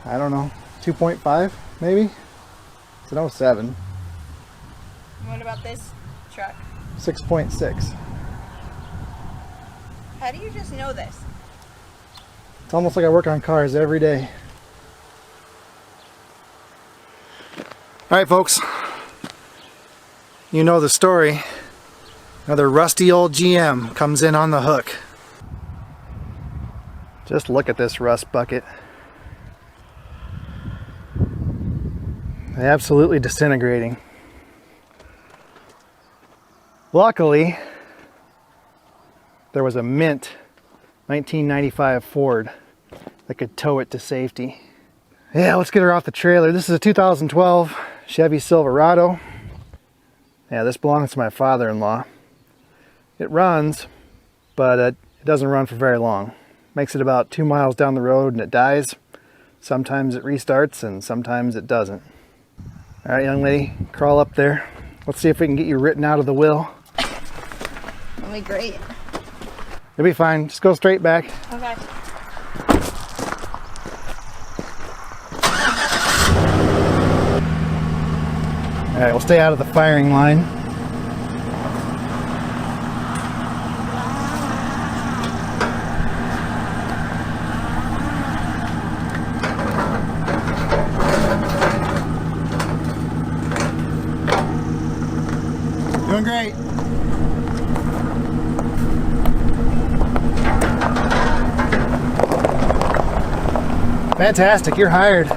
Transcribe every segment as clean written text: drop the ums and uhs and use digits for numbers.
I don't know, 2.5 maybe? It's an 07. What about this truck? 6.6. How do you just know this? It's almost like I work on cars every day. Alright folks, you know the story. Another rusty old GM comes in on the hook. Just look at this rust bucket. Absolutely disintegrating. Luckily, there was a mint 1995 Ford that could tow it to safety. Yeah, let's get her off the trailer. This is a 2012 Chevy Silverado. Yeah, this belongs to my father-in-law. It runs, but it doesn't run for very long. Makes it about 2 miles down the road and it dies. Sometimes it restarts and sometimes it doesn't. All right, young lady, crawl up there. Let's see if we can get you written out of the will. That'll be great. You'll be fine. Just go straight back. Okay. All right, we'll stay out of the firing line. Doing great. Fantastic, you're hired.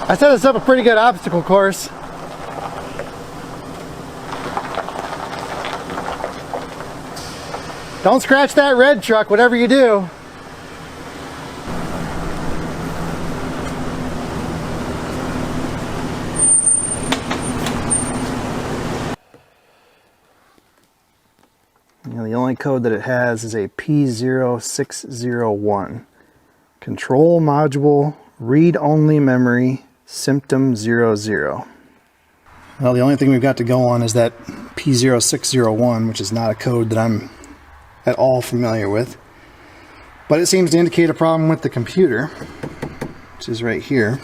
I set us up a pretty good obstacle course. Don't scratch that red truck, whatever you do. The only code that it has is a P0601. Control module, read-only memory, symptom 00. Well, the only thing we've got to go on is that P0601, which is not a code that I'm at all familiar with. But it seems to indicate a problem with the computer, which is right here.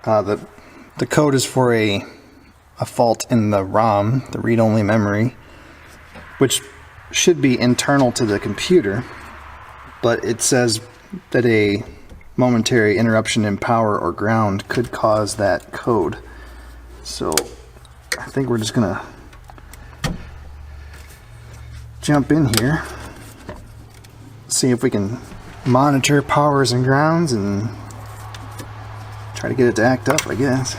The code is for a fault in the ROM, the read-only memory, which should be internal to the computer, but it says that a momentary interruption in power or ground could cause that code. So I think we're just gonna jump in here, see if we can monitor powers and grounds and try to get it to act up, I guess.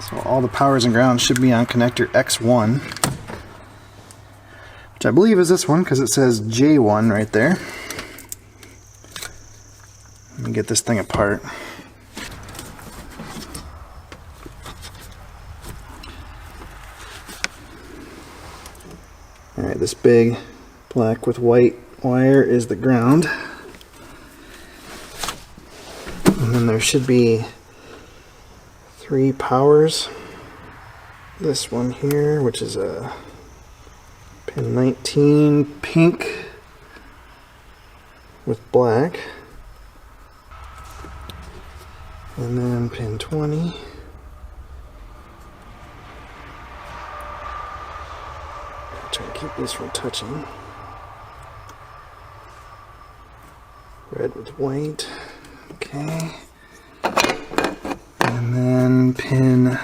So all the powers and grounds should be on connector X1, which I believe is this one because it says J1 right there. Let me get this thing apart. Alright, this big black with white wire is the ground. And then there should be 3 powers. This one here, which is a pin 19 pink with black. And then pin 20. Try to keep these from touching. Red with white. Okay. And then pin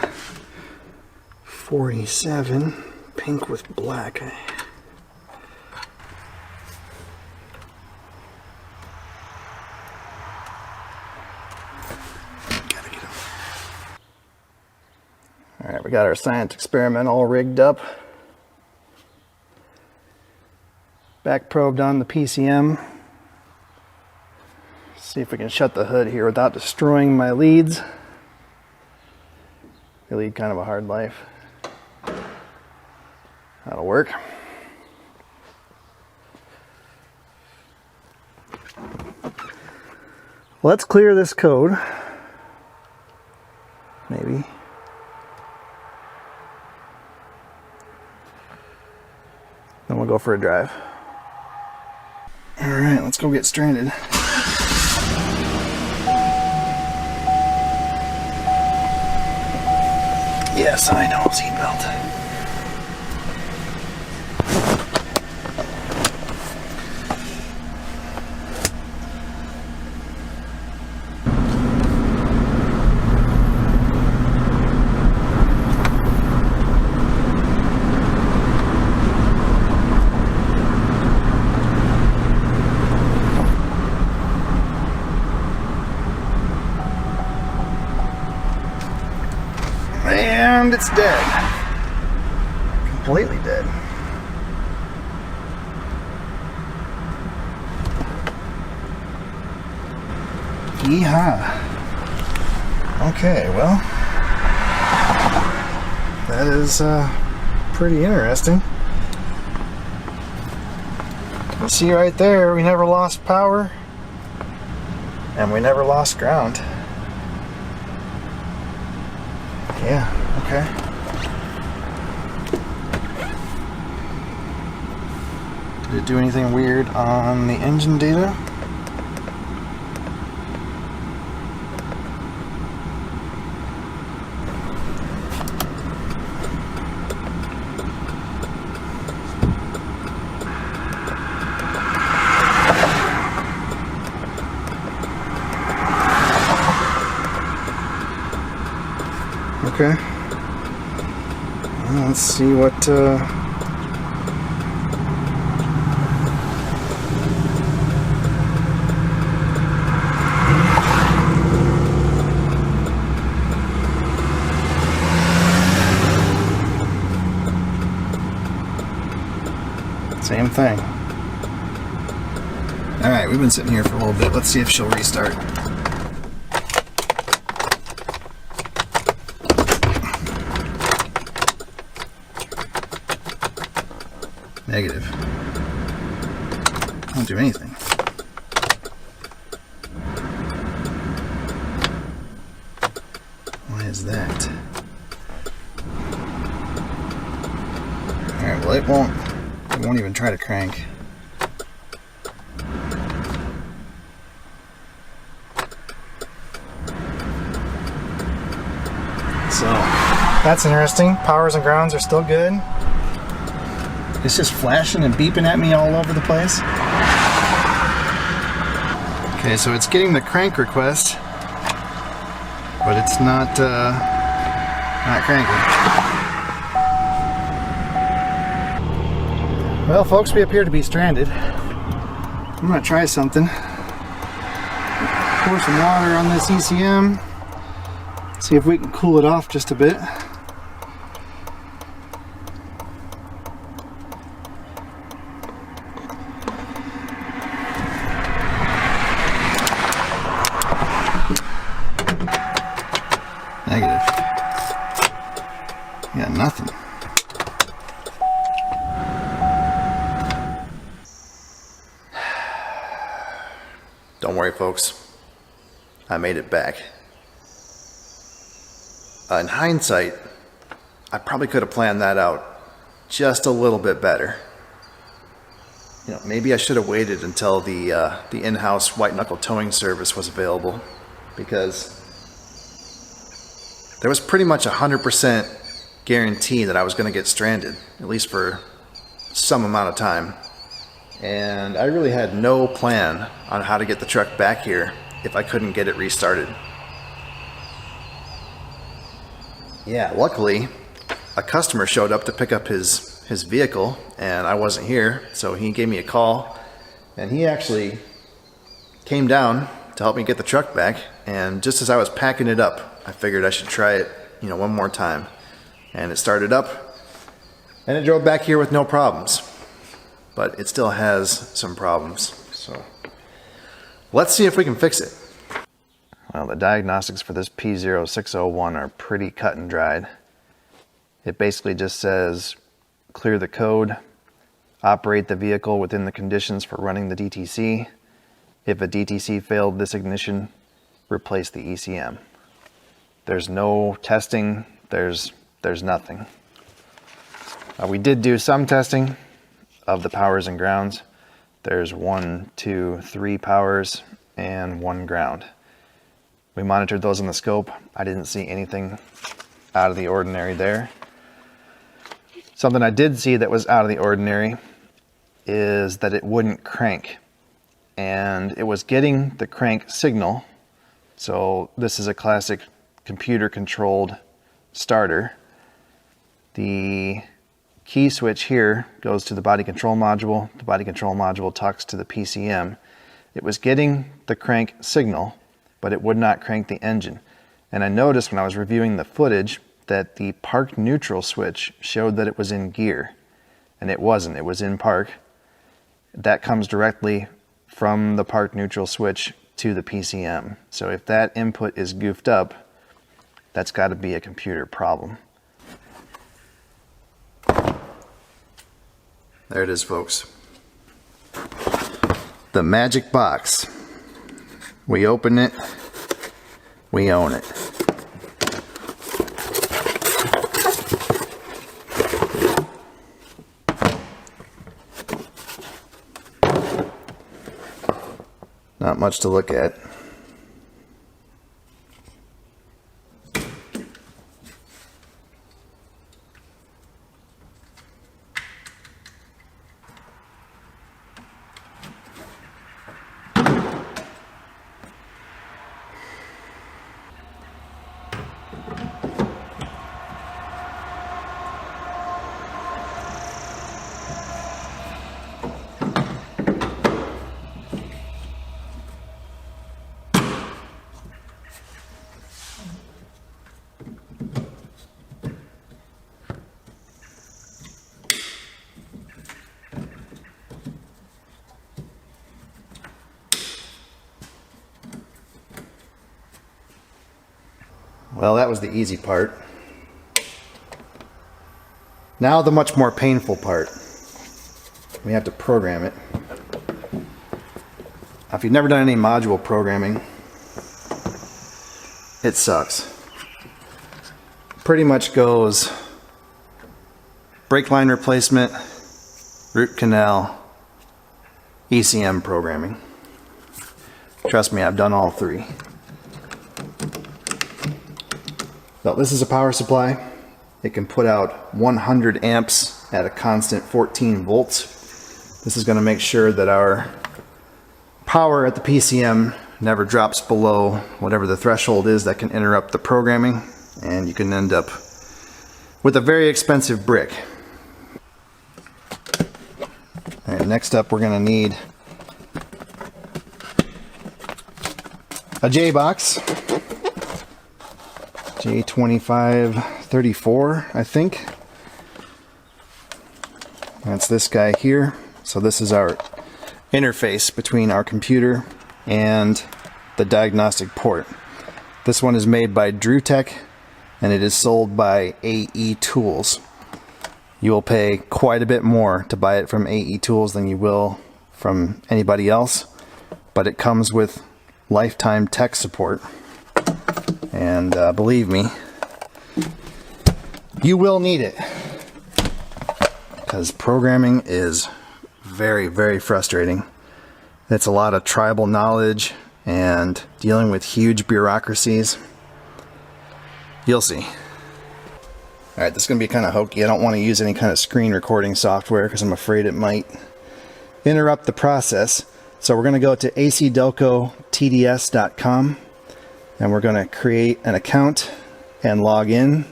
47, pink with black. Gotta get him. Alright, we got our science experiment all rigged up. Back probed on the PCM. See if we can shut the hood here without destroying my leads. They lead kind of a hard life. That'll work. Let's clear this code. Maybe. Then we'll go for a drive. All right, let's go get stranded. Yes, I know, seatbelt. And it's dead. Completely dead. Yeehaw. Okay, well, that is pretty interesting. You see right there, we never lost power and we never lost ground. Yeah, okay. Did it do anything weird on the engine data? Okay. Well, let's see what same thing. Alright, we've been sitting here for a little bit. Let's see if she'll restart. Negative. Won't do anything. Why is that? Alright, well it won't even try to crank. So that's interesting. Powers and grounds are still good. It's just flashing and beeping at me all over the place. Okay, so it's getting the crank request, but it's not cranking. Well, folks, we appear to be stranded. I'm gonna try something. Pour some water on this ECM. See if we can cool it off just a bit. Negative. Yeah, nothing. Don't worry, folks. I made it back. In hindsight, I probably could have planned that out just a little bit better. You know, maybe I should have waited until the in-house white knuckle towing service was available, because there was pretty much 100% guarantee that I was going to get stranded, at least for some amount of time. And I really had no plan on how to get the truck back here if I couldn't get it restarted. Yeah, luckily, a customer showed up to pick up his vehicle, and I wasn't here, so he gave me a call, and he actually came down to help me get the truck back. And just as I was packing it up, I figured I should try it, one more time. And it started up, and it drove back here with no problems. But it still has some problems, so let's see if we can fix it. Well, the diagnostics for this P0601 are pretty cut and dried. It basically just says, clear the code, operate the vehicle within the conditions for running the DTC. If a DTC failed this ignition, replace the ECM. There's no testing, there's nothing. We did do some testing of the powers and grounds. There's 1, 2, 3 powers and 1 ground. We monitored those on the scope. I didn't see anything out of the ordinary there. Something I did see that was out of the ordinary is that it wouldn't crank. And it was getting the crank signal. So this is a classic computer controlled starter. The key switch here goes to the body control module. The body control module talks to the PCM. It was getting the crank signal, but it would not crank the engine. And I noticed when I was reviewing the footage that the park neutral switch showed that it was in gear, and it wasn't. It was in park. That comes directly from the park neutral switch to the PCM. So if that input is goofed up, that's got to be a computer problem. There it is, folks. The magic box. We open it, we own it. Not much to look at. Well, that was the easy part. Now the much more painful part. We have to program it. Now, if you've never done any module programming, it sucks. Pretty much goes brake line replacement, root canal, ECM programming. Trust me, I've done all 3. So this is a power supply. It can put out 100 amps at a constant 14 volts. This is going to make sure that our power at the PCM never drops below whatever the threshold is that can interrupt the programming, and you can end up with a very expensive brick. All right, next up we're going to need a J box. J2534, I think. That's this guy here. So this is our interface between our computer and the diagnostic port. This one is made by DrewTech, and it is sold by AE Tools. You will pay quite a bit more to buy it from AE Tools than you will from anybody else, but it comes with lifetime tech support. And believe me, you will need it, because programming is very, very frustrating. It's a lot of tribal knowledge and dealing with huge bureaucracies. You'll see. Alright, this is going to be kind of hokey. I don't want to use any kind of screen recording software because I'm afraid it might interrupt the process. So we're going to go to acdelcotds.com. And we're going to create an account and log in.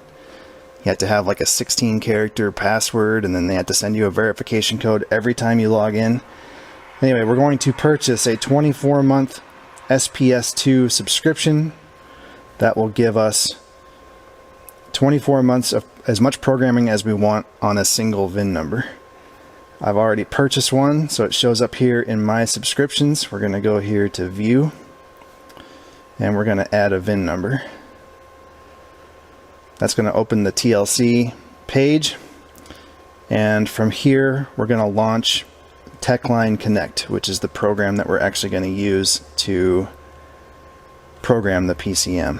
You have to have like a 16-character password, and then they have to send you a verification code every time you log in. Anyway, we're going to purchase a 24-month SPS2 subscription. That will give us 24 months of as much programming as we want on a single VIN number. I've already purchased one, so it shows up here in my subscriptions. We're going to go here to View, and we're going to add a VIN number. That's going to open the TLC page, and from here we're going to launch TechLine Connect, which is the program that we're actually going to use to program the PCM.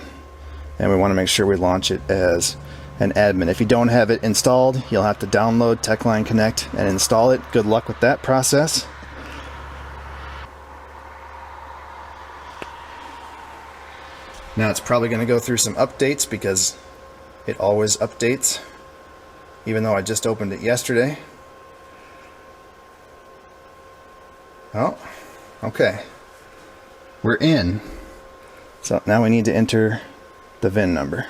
And we want to make sure we launch it as an admin. If you don't have it installed, you'll have to download TechLine Connect and install it. Good luck with that process. Now it's probably going to go through some updates because it always updates, even though I just opened it yesterday. Oh, okay. We're in. So now we need to enter the VIN number.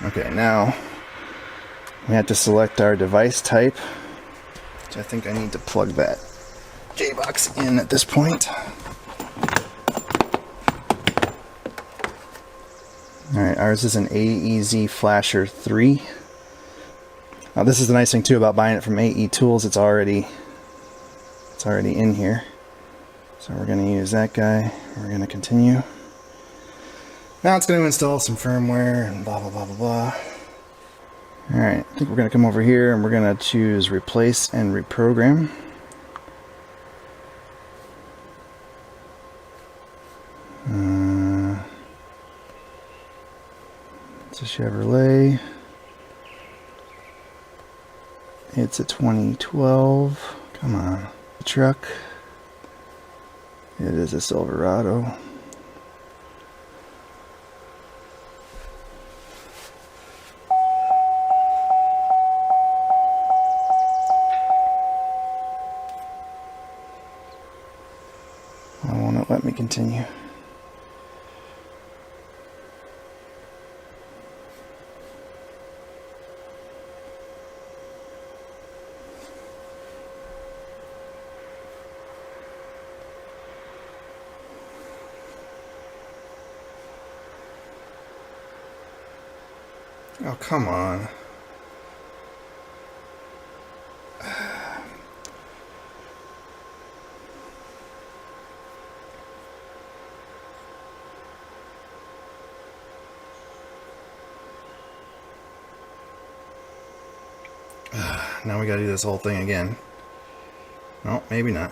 Okay, now we have to select our device type, which I think I need to plug that J-box in at this point. Alright, ours is an AEZ Flasher 3. Now this is the nice thing too about buying it from AE Tools, it's already in here. So we're going to use that guy, we're going to continue. Now it's going to install some firmware and blah blah blah blah blah. Alright, I think we're going to come over here and we're going to choose replace and reprogram. It's a Chevrolet. It's a 2012. Come on. The truck. It is a Silverado. Why won't it let me continue? Oh, come on. Now we gotta do this whole thing again. No, maybe not.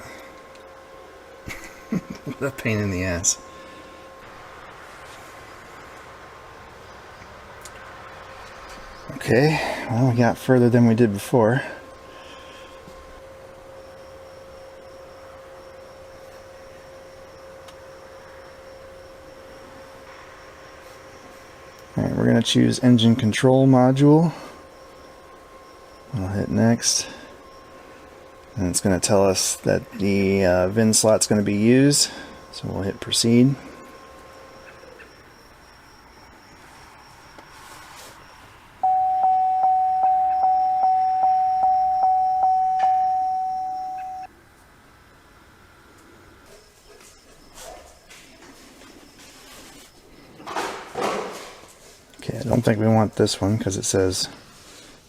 What a pain in the ass. Okay, well, we got further than we did before. Alright, we're going to choose engine control module. I'll hit next. And it's going to tell us that the VIN slot's going to be used. So we'll hit proceed. Okay, I don't think we want this one because it says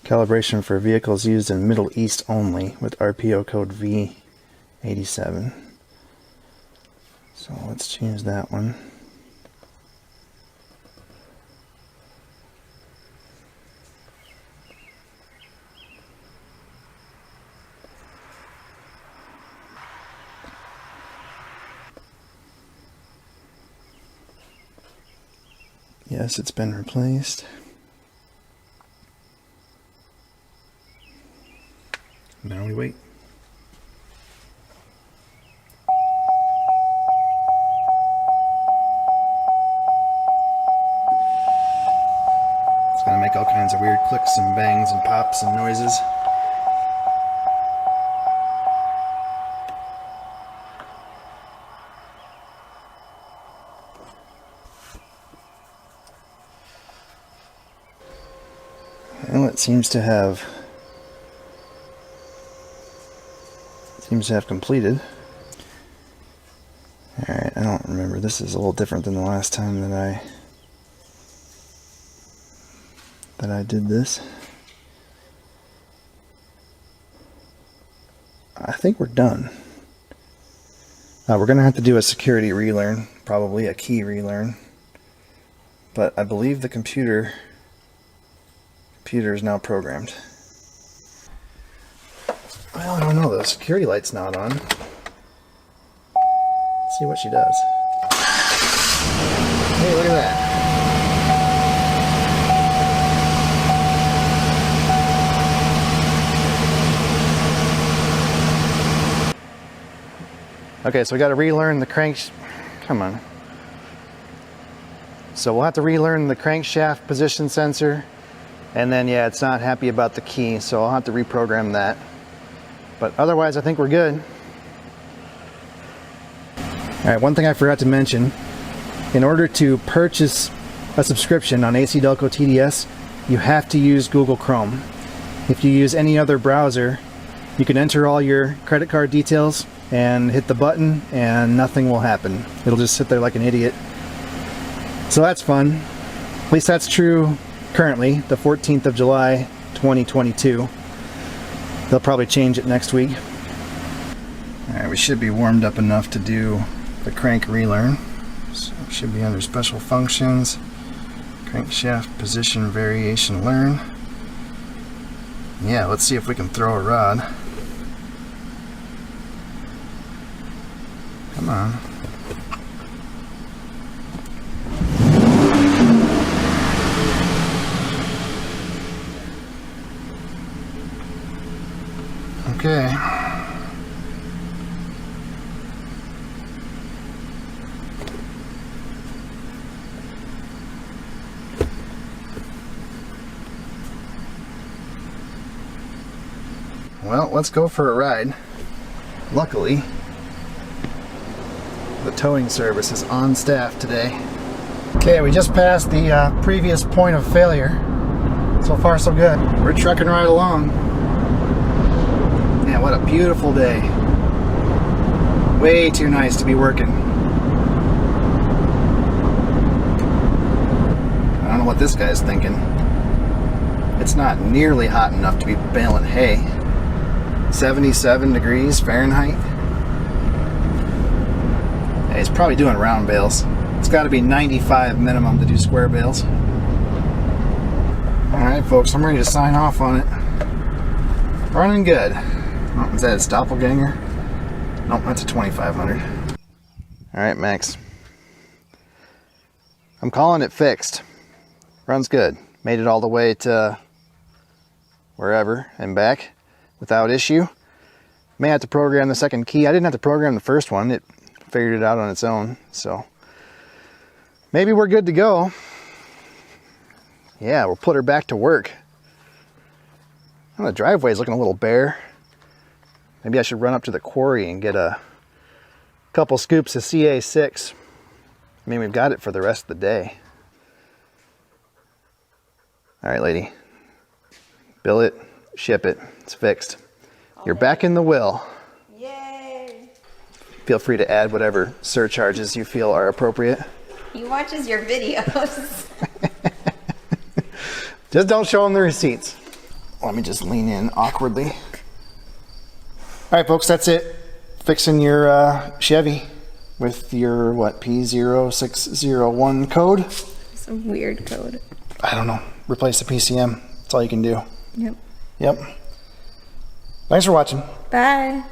calibration for vehicles used in Middle East only with RPO code V87. So let's change that one. Yes, it's been replaced. Now we wait. It's gonna make all kinds of weird clicks and bangs and pops and noises. Well, it seems to have completed. Alright, I don't remember. This is a little different than the last time that I did this. I think we're done. We're going to have to do a security relearn, probably a key relearn. But I believe the computer is now programmed. Well, I don't know, the security light's not on. Let's see what she does. Hey, look at that. Okay, so we got to relearn the come on. So we'll have to relearn the crankshaft position sensor, and then yeah, it's not happy about the key, so I'll have to reprogram that. But otherwise, I think we're good. All right, one thing I forgot to mention, in order to purchase a subscription on AC Delco TDS, you have to use Google Chrome. If you use any other browser, you can enter all your credit card details and hit the button and nothing will happen. It'll just sit there like an idiot. So that's fun. At least that's true currently, the 14th of July, 2022. They'll probably change it next week. Alright, we should be warmed up enough to do the crank relearn. So it should be under special functions, crankshaft position variation learn. Yeah, let's see if we can throw a rod. Come on. Okay. Well, let's go for a ride. Luckily, the towing service is on staff today. Okay, we just passed the previous point of failure. So far, so good. We're trucking right along. Man, what a beautiful day. Way too nice to be working. I don't know what this guy's thinking. It's not nearly hot enough to be baling hay. 77 degrees Fahrenheit. Hey, it's probably doing round bales. It's got to be 95 minimum to do square bales. Alright folks, I'm ready to sign off on it. Running good. Oh, is that a doppelganger? Nope, that's a 2500. Alright Max. I'm calling it fixed. Runs good. Made it all the way to wherever and back without issue. May have to program the second key. I didn't have to program the first one. It figured it out on its own. So maybe we're good to go. Yeah, we'll put her back to work. Well, the driveway's looking a little bare. Maybe I should run up to the quarry and get a couple scoops of CA6. I mean, we've got it for the rest of the day. All right, lady. Bill it, ship it. It's fixed. You're back in the will. Yay! Feel free to add whatever surcharges you feel are appropriate. He watches your videos. Just don't show him the receipts. Let me just lean in awkwardly. All right, folks, that's it. Fixing your Chevy with your, what, P0601 code? Some weird code. I don't know. Replace the PCM. That's all you can do. Yep. Yep. Thanks for watching. Bye.